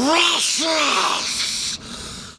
Precious!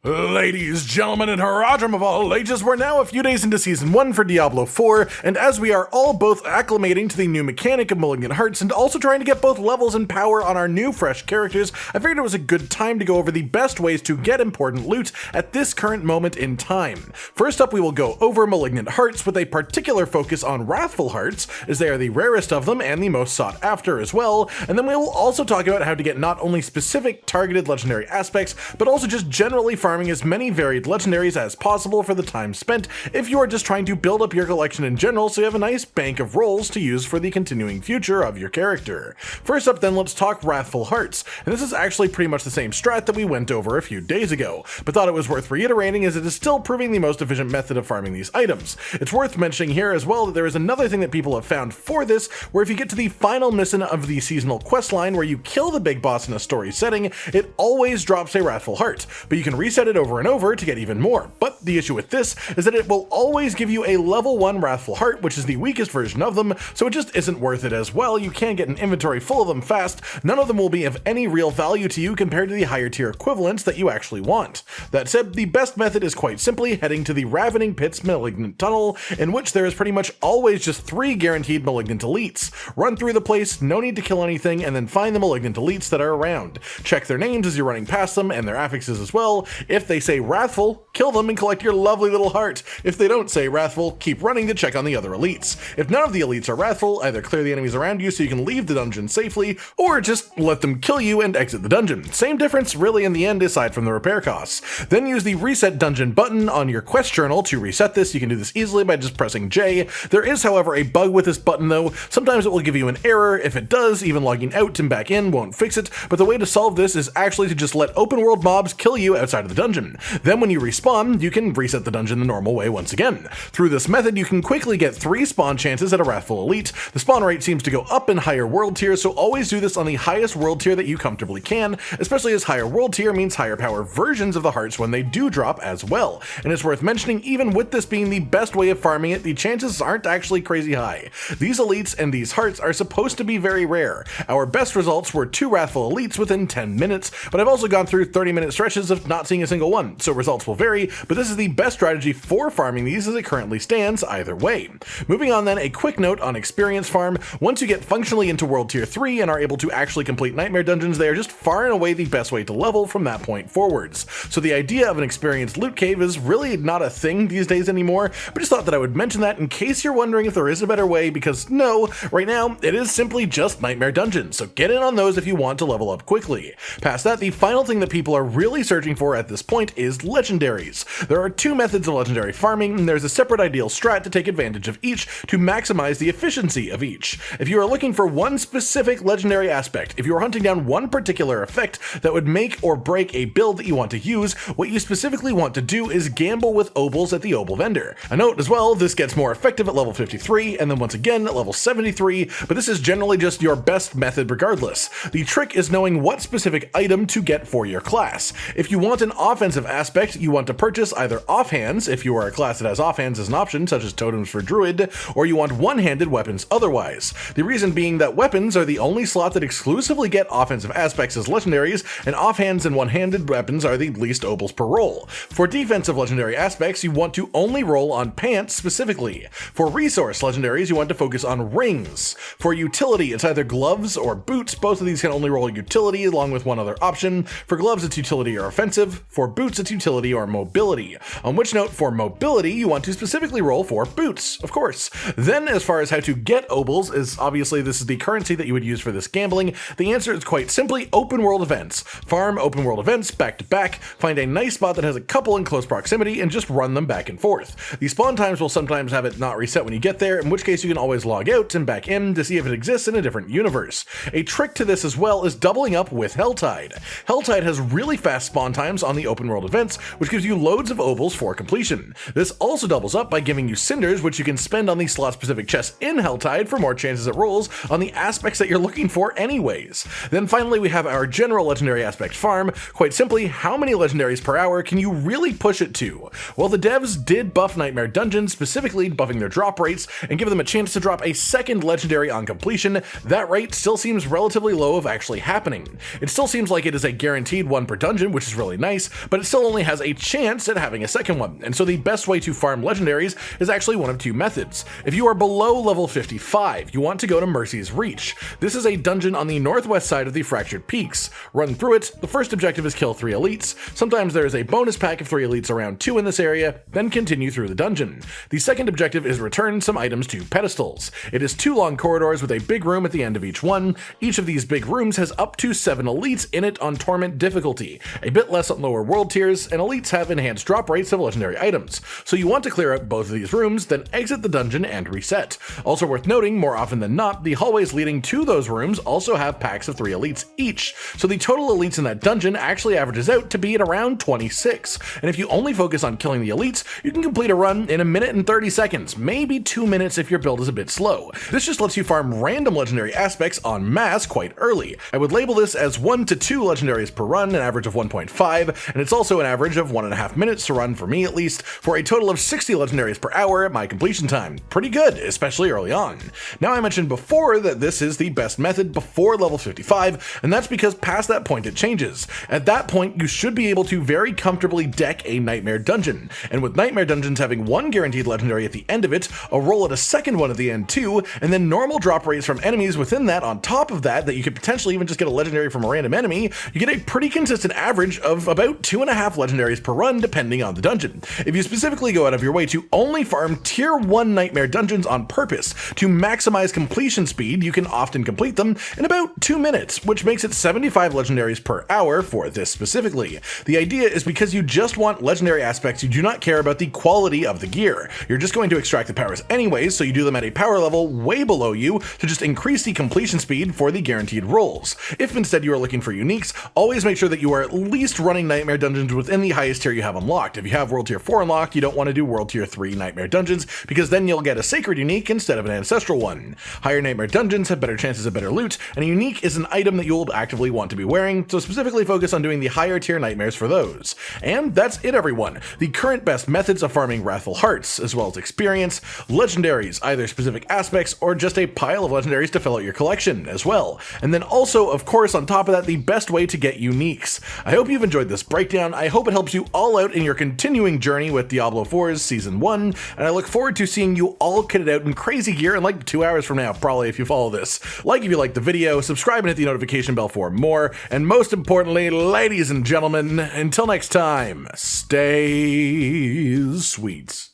Ladies, gentlemen, and haradrim of all ages, we're now a few days into Season 1 for Diablo 4, and as we are all both acclimating to the new mechanic of Malignant Hearts and also trying to get both levels and power on our new fresh characters, I figured it was a good time to go over the best ways to get important loot at this current moment in time. First up, we will go over Malignant Hearts with a particular focus on Wrathful Hearts, as they are the rarest of them and the most sought after as well, and then we will also talk about how to get not only specific targeted legendary aspects, but also just generally farming as many varied legendaries as possible for the time spent if you are just trying to build up your collection in general so you have a nice bank of rolls to use for the continuing future of your character. First up then, let's talk Wrathful Hearts, and this is actually pretty much the same strat that we went over a few days ago, but thought it was worth reiterating as it is still proving the most efficient method of farming these items. It's worth mentioning here as well that there is another thing that people have found for this, where if you get to the final mission of the seasonal questline where you kill the big boss in a story setting, it always drops a Wrathful Heart, but you can reset it over and over to get even more. But the issue with this is that it will always give you a level 1 Wrathful Heart, which is the weakest version of them, so it just isn't worth it as well. You can get an inventory full of them fast, none of them will be of any real value to you compared to the higher tier equivalents that you actually want. That said, the best method is quite simply heading to the Ravening Pit's Malignant Tunnel, in which there is pretty much always just 3 guaranteed Malignant Elites. Run through the place, no need to kill anything, and then find the Malignant Elites that are around. Check their names as you're running past them, and their affixes as well. If they say Wrathful, kill them and collect your lovely little heart. If they don't say Wrathful, keep running to check on the other elites. If none of the elites are Wrathful, either clear the enemies around you so you can leave the dungeon safely, or just let them kill you and exit the dungeon. Same difference really in the end aside from the repair costs. Then use the reset dungeon button on your quest journal to reset this. You can do this easily by just pressing J. There is however a bug with this button though. Sometimes it will give you an error. If it does, even logging out and back in won't fix it, but the way to solve this is actually to just let open world mobs kill you outside of the dungeon. Then when you respawn, you can reset the dungeon the normal way once again. Through this method, you can quickly get 3 spawn chances at a Wrathful Elite. The spawn rate seems to go up in higher world tiers, so always do this on the highest world tier that you comfortably can, especially as higher world tier means higher power versions of the hearts when they do drop as well. And it's worth mentioning, even with this being the best way of farming it, the chances aren't actually crazy high. These elites and these hearts are supposed to be very rare. Our best results were 2 Wrathful Elites within 10 minutes, but I've also gone through 30-minute stretches of not seeing a single one, so results will vary, but this is the best strategy for farming these as it currently stands either way. Moving on then, a quick note on experience farm. Once you get functionally into World Tier 3 and are able to actually complete Nightmare Dungeons, they are just far and away the best way to level from that point forwards. So the idea of an experienced loot cave is really not a thing these days anymore, but just thought that I would mention that in case you're wondering if there is a better way, because no, right now it is simply just Nightmare Dungeons, so get in on those if you want to level up quickly. Past that, the final thing that people are really searching for at this point is Legendaries. There are 2 methods of legendary farming, and there's a separate ideal strat to take advantage of each to maximize the efficiency of each. If you are looking for one specific legendary aspect, if you are hunting down one particular effect that would make or break a build that you want to use, what you specifically want to do is gamble with obols at the obol vendor. A note as well, this gets more effective at level 53, and then once again at level 73, but this is generally just your best method regardless. The trick is knowing what specific item to get for your class. If you want an offensive aspect, you want to purchase either offhands, if you are a class that has offhands as an option, such as totems for Druid, or you want one-handed weapons otherwise. The reason being that weapons are the only slot that exclusively get offensive aspects as legendaries, and offhands and one-handed weapons are the least obols per roll. For defensive legendary aspects, you want to only roll on pants specifically. For resource legendaries, you want to focus on rings. For utility, it's either gloves or boots. Both of these can only roll utility along with one other option. For gloves, it's utility or offensive. For boots, it's utility or mobility. On which note, for mobility, you want to specifically roll for boots, of course. Then, as far as how to get obols, is obviously this is the currency that you would use for this gambling. The answer is quite simply open world events. Farm open world events back to back, find a nice spot that has a couple in close proximity, and just run them back and forth. The spawn times will sometimes have it not reset when you get there, in which case you can always log out and back in to see if it exists in a different universe. A trick to this as well is doubling up with Helltide. Helltide has really fast spawn times on the the open world events, which gives you loads of opals for completion. This also doubles up by giving you cinders, which you can spend on the slot-specific chests in Helltide for more chances at rolls on the aspects that you're looking for anyways. Then finally we have our general legendary aspect farm. Quite simply, how many legendaries per hour can you really push it to? Well, the devs did buff Nightmare Dungeons, specifically buffing their drop rates and give them a chance to drop a second legendary on completion. That rate still seems relatively low of actually happening. It still seems like it is a guaranteed one per dungeon, which is really nice, but it still only has a chance at having a second one. And so the best way to farm legendaries is actually one of two methods. If you are below level 55, you want to go to Mercy's Reach. This is a dungeon on the northwest side of the Fractured Peaks. Run through it. The first objective is kill 3 elites. Sometimes there is a bonus pack of 3 elites around 2 in this area, then continue through the dungeon. The second objective is return some items to pedestals. It is 2 long corridors with a big room at the end of each one. Each of these big rooms has up to 7 elites in it on Torment difficulty, a bit less on lower world tiers, and elites have enhanced drop rates of legendary items. So you want to clear out both of these rooms, then exit the dungeon and reset. Also worth noting, more often than not, the hallways leading to those rooms also have packs of 3 elites each, so the total elites in that dungeon actually averages out to be at around 26. And if you only focus on killing the elites, you can complete a run in 1 minute and 30 seconds, maybe 2 minutes if your build is a bit slow. This just lets you farm random legendary aspects en masse quite early. I would label this as 1 to 2 legendaries per run, an average of 1.5, and it's also an average of 1.5 minutes to run for me at least, for a total of 60 legendaries per hour at my completion time. Pretty good, especially early on. Now I mentioned before that this is the best method before level 55, and that's because past that point it changes. At that point you should be able to very comfortably deck a Nightmare Dungeon, and with Nightmare Dungeons having 1 guaranteed legendary at the end of it, a roll at a second one at the end too, and then normal drop rates from enemies within that on top of that you could potentially even just get a legendary from a random enemy, you get a pretty consistent average of about 2.5 legendaries per run depending on the dungeon. If you specifically go out of your way to only farm tier 1 Nightmare Dungeons on purpose to maximize completion speed, you can often complete them in about 2 minutes, which makes it 75 legendaries per hour for this specifically. The idea is because you just want legendary aspects, you do not care about the quality of the gear. You're just going to extract the powers anyways, so you do them at a power level way below you to just increase the completion speed for the guaranteed rolls. If instead you are looking for uniques, always make sure that you are at least running Nightmare Dungeons within the highest tier you have unlocked. If you have World Tier 4 unlocked, you don't want to do World Tier 3 Nightmare Dungeons, because then you'll get a Sacred unique instead of an Ancestral one. Higher Nightmare Dungeons have better chances of better loot, and a unique is an item that you'll actively want to be wearing, so specifically focus on doing the higher tier nightmares for those. And that's it everyone. The current best methods of farming Wrathful Hearts, as well as experience, legendaries, either specific aspects or just a pile of legendaries to fill out your collection as well. And then also, of course, on top of that, the best way to get uniques. I hope you've enjoyed this breakdown. I hope it helps you all out in your continuing journey with Diablo 4's Season 1, and I look forward to seeing you all kitted out in crazy gear in like 2 hours from now, probably, if you follow this. Like if you liked the video, subscribe and hit the notification bell for more, and most importantly, ladies and gentlemen, until next time, stay sweet.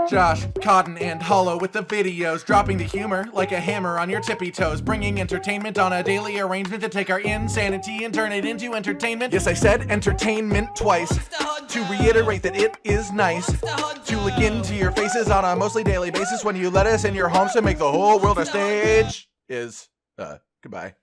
Josh, Cotton, and Hollow with the videos, dropping the humor like a hammer on your tippy toes, bringing entertainment on a daily arrangement to take our insanity and turn it into entertainment. Yes, I said entertainment twice, to reiterate that it is nice to look into your faces on a mostly daily basis when you let us in your homes to make the whole world a stage. Goodbye.